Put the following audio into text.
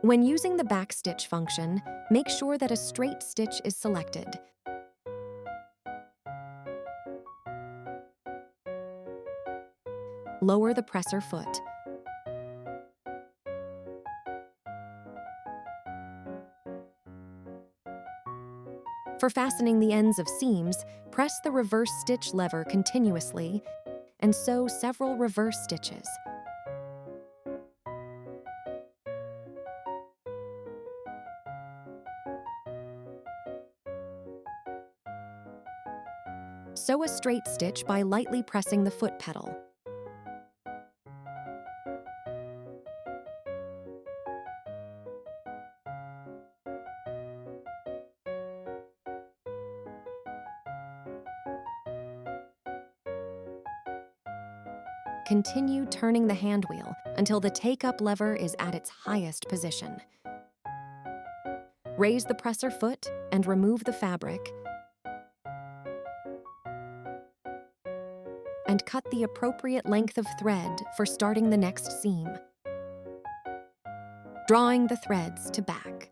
When using the backstitch function, make sure that a straight stitch is selected. Lower the presser foot. For fastening the ends of seams, press the reverse stitch lever continuously and sew several reverse stitches. Sew a straight stitch by lightly pressing the foot pedal. Continue turning the hand wheel until the take-up lever is at its highest position. Raise the presser foot and remove the fabric, and cut the appropriate length of thread for starting the next seam, drawing the threads to back.